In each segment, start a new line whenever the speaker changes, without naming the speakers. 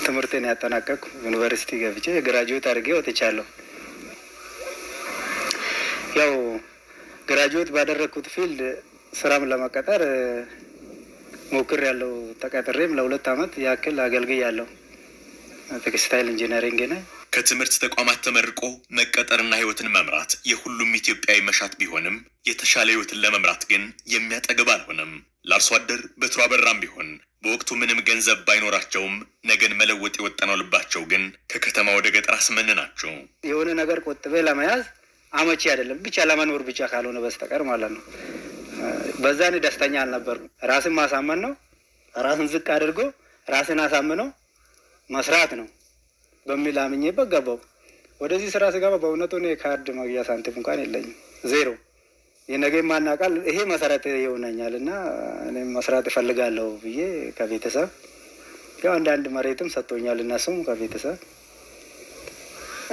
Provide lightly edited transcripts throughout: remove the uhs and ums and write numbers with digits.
ትምህርቴን ያጠናቀቅኩ ዩኒቨርሲቲ ገብቼ ግራጁዌት አድርጌ ወጥቻለሁ። ያው ግራጁዌት ባደረግኩት ፊልድ ስራም ለመቀጠር ሞክሬያለሁ። ተቀጥሬም ለ2 አመት ያክል አገልግያለሁ። ቴክስታይል ኢንጂነሪንግ ነኝ።
ከትምህርት ተቋማት ተመርቆ መቀጠርና ህይወትን መምራት የሁሉም ኢትዮጵያዊ መሻት ቢሆንም የተሻለ ህይወትን ለመምራት ግን የሚያጠግብ አልሆነም። ለአርሶ አደር በትሩ አበራም ቢሆን በወቅቱ ምንም ገንዘብ ባይኖራቸውም ነገን መለወጥ የወጠነው ልባቸው ግን ከከተማ ወደ ገጠር አስመንናቸው።
የሆነ ነገር ቆጥቤ ለመያዝ አመቺ አይደለም፣ ብቻ ለመኖር ብቻ ካልሆነ በስተቀር ማለት ነው። በዛኔ ደስተኛ አልነበርኩም። ራስን ማሳመን ነው፣ ራስን ዝቅ አድርጎ ራስን አሳምኖ መስራት ነው በሚል አምኜበት ገባሁ። ወደዚህ ስራ ስገባ በእውነቱ እኔ ካርድ መግዣ ሳንቲም እንኳን የለኝም፣ ዜሮ። የነገ ማናቃል ይሄ መሰረት ይሆነኛል እና እኔም መስራት እፈልጋለሁ ብዬ ከቤተሰብ ያው አንዳንድ መሬትም ሰጥቶኛል እነሱም ከቤተሰብ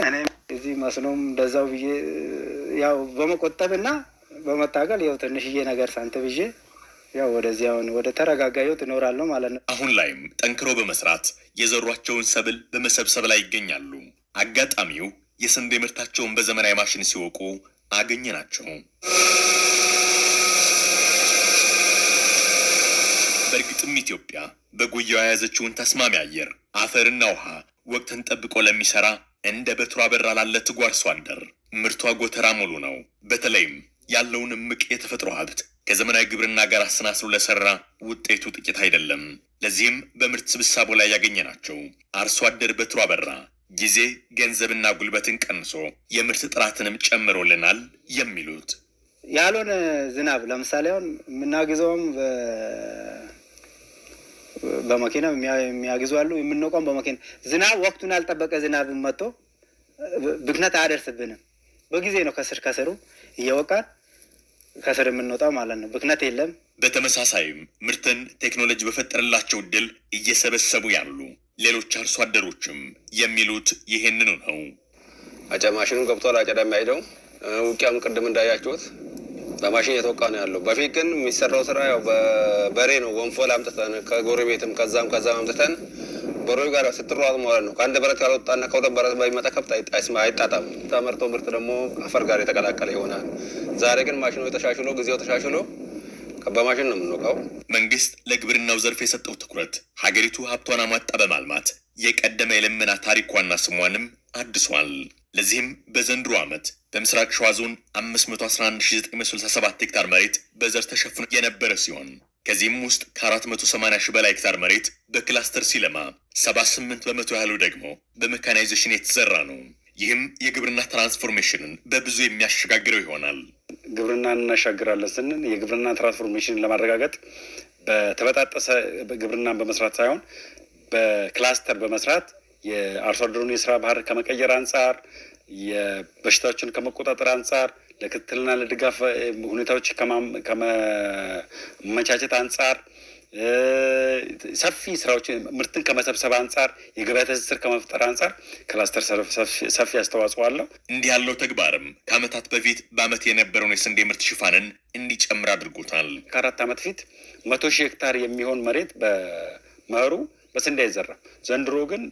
እኔም እዚህ መስኖም እንደዛው ብዬ ያው በመቆጠብና በመታገል ያው ትንሽዬ ነገር ሳንቲም ብዬ ያው ወደዚህ አሁን ወደ ተረጋጋ ህይወት እኖራለሁ ማለት ነው።
አሁን ላይም ጠንክሮ በመስራት የዘሯቸውን ሰብል በመሰብሰብ ላይ ይገኛሉ። አጋጣሚው የስንዴ ምርታቸውን በዘመናዊ ማሽን ሲወቁ አገኘናቸው። በእርግጥም ኢትዮጵያ በጉያው የያዘችውን ተስማሚ አየር፣ አፈርና ውሃ ወቅትን ጠብቆ ለሚሰራ እንደ በትሩ አበራ ላለ ትጉ አርሶ አደር ምርቷ ጎተራ ሙሉ ነው። በተለይም ያለውን እምቅ የተፈጥሮ ሀብት ከዘመናዊ ግብርና ጋር አሰናስሎ ለሰራ ውጤቱ ጥቂት አይደለም። ለዚህም በምርት ስብሳቦ ላይ ያገኘናቸው አርሶ አደር በትሩ አበራ ጊዜ ገንዘብና ጉልበትን ቀንሶ የምርት ጥራትንም ጨምሮልናል የሚሉት
ያልሆነ ዝናብ ለምሳሌ አሁን የምናግዘውም በመኪና የሚያግዙ አሉ። የምንወቃውም በመኪና ዝናብ ወቅቱን ያልጠበቀ ዝናብ መጥቶ ብክነት አያደርስብንም። በጊዜ ነው ከስሩ እየወቃን ከስር የምንወጣው ማለት ነው። ብክነት የለም።
በተመሳሳይም ምርትን ቴክኖሎጂ በፈጠረላቸው እድል እየሰበሰቡ ያሉ ሌሎች አርሶ አደሮችም የሚሉት ይሄንኑ ነው።
ማሽኑን ገብቷል። አጨዳ የሚያሄደው ውቂያም ቅድም እንዳያችሁት በማሽን እየተወቃ ነው ያለው። በፊት ግን የሚሰራው ስራ ያው በበሬ ነው። ወንፎል አምጥተን ከጎረቤትም ከዛም አምጥተን በሮይ ጋር ስትሯጥ ማለት ነው። ከአንድ በረት ያልወጣና ከሁለት በረት ባይመጣ ከብት አይጣጣም። ተመርቶ ምርት ደግሞ አፈር ጋር የተቀላቀለ ይሆናል። ዛሬ ግን ማሽኑ ተሻሽሎ ጊዜው ተሻሽሎ በማሽን ነው የምንወቃው።
መንግስት ለግብርናው ዘርፍ የሰጠው ትኩረት ሀገሪቱ ሀብቷን አሟጣ በማልማት የቀደመ የልመና ታሪኳና ስሟንም አድሷል። ለዚህም በዘንድሮ ዓመት በምስራቅ ሸዋ ዞን 511967 ሄክታር መሬት በዘር ተሸፍኖ የነበረ ሲሆን ከዚህም ውስጥ ከ480 ሺህ በላይ ሄክታር መሬት በክላስተር ሲለማ 78 በመቶ ያህሉ ደግሞ በሜካናይዜሽን የተዘራ ነው። ይህም የግብርና ትራንስፎርሜሽንን በብዙ የሚያሸጋግረው ይሆናል።
ግብርናን እናሻግራለን ስንል የግብርና ትራንስፎርሜሽንን ለማረጋገጥ በተበጣጠሰ ግብርናን በመስራት ሳይሆን በክላስተር በመስራት የአርሶ አደሩን የስራ ባህር ከመቀየር አንጻር፣ የበሽታዎችን ከመቆጣጠር አንጻር፣ ለክትትልና ለድጋፍ ሁኔታዎች ከመመቻቸት አንጻር፣ ሰፊ ስራዎች ምርትን ከመሰብሰብ አንጻር፣ የገበያ ትስስር ከመፍጠር አንጻር ክላስተር ሰፊ አስተዋጽኦ አለው።
እንዲህ ያለው ተግባርም ከዓመታት በፊት በዓመት የነበረውን የስንዴ ምርት ሽፋንን እንዲጨምር አድርጎታል።
ከ4 ዓመት ፊት 100 ሺህ ሄክታር የሚሆን መሬት በመኸሩ በስንዴ አይዘራም። ዘንድሮ ግን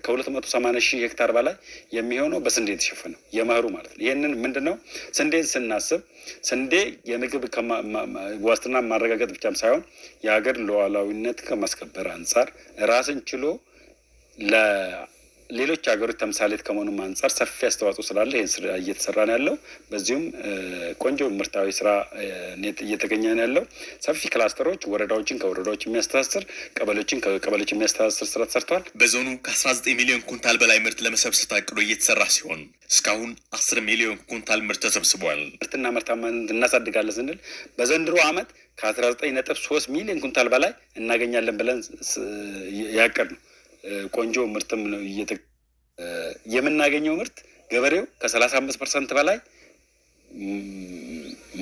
ከ280 ሺህ ሄክታር በላይ የሚሆነው በስንዴ የተሸፈነው የመኸሩ ማለት ነው። ይህንን ምንድነው ስንዴን ስናስብ ስንዴ የምግብ ዋስትና ማረጋገጥ ብቻም ሳይሆን የሀገር ሉዓላዊነት ከማስከበር አንጻር ራስን ችሎ ለሌሎች ሀገሮች ተምሳሌት ከመሆኑም አንጻር ሰፊ አስተዋጽኦ ስላለ ይህን ስራ እየተሰራ ነው ያለው። በዚሁም ቆንጆ ምርታዊ ስራ እየተገኘ ነው ያለው። ሰፊ ክላስተሮች ወረዳዎችን ከወረዳዎች የሚያስተሳስር ቀበሌዎችን ከቀበሌዎች የሚያስተሳስር ስራ ተሰርቷል።
በዞኑ ከ19 ሚሊዮን ኩንታል በላይ ምርት ለመሰብሰብ ታቅዶ እየተሰራ ሲሆን እስካሁን 10 ሚሊዮን ኩንታል ምርት ተሰብስቧል።
ምርትና ምርታማነት እናሳድጋለን ስንል በዘንድሮ ዓመት ከ19.3 ሚሊዮን ኩንታል በላይ እናገኛለን ብለን ያቀድ ነው። ቆንጆ ምርትም ነው የምናገኘው። ምርት ገበሬው ከ35% በላይ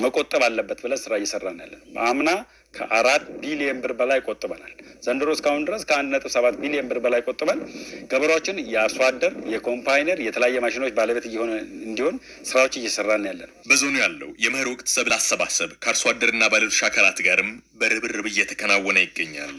መቆጠብ አለበት ብለን ስራ እየሰራን ያለን። አምና ከ4 ቢሊዮን ብር በላይ ቆጥበናል። ዘንድሮ እስካሁን ድረስ ከ1.7 ቢሊዮን ብር በላይ ቆጥበን ገበሬዎችን የአርሶ አደር የኮምፓይነር የተለያየ ማሽኖች ባለቤት እንዲሆን ስራዎች እየሰራን ያለን።
በዞኑ ያለው የመኸር ወቅት ሰብል አሰባሰብ ከአርሶ አደርና ባለድርሻ አካላት ጋርም በርብርብ እየተከናወነ ይገኛል።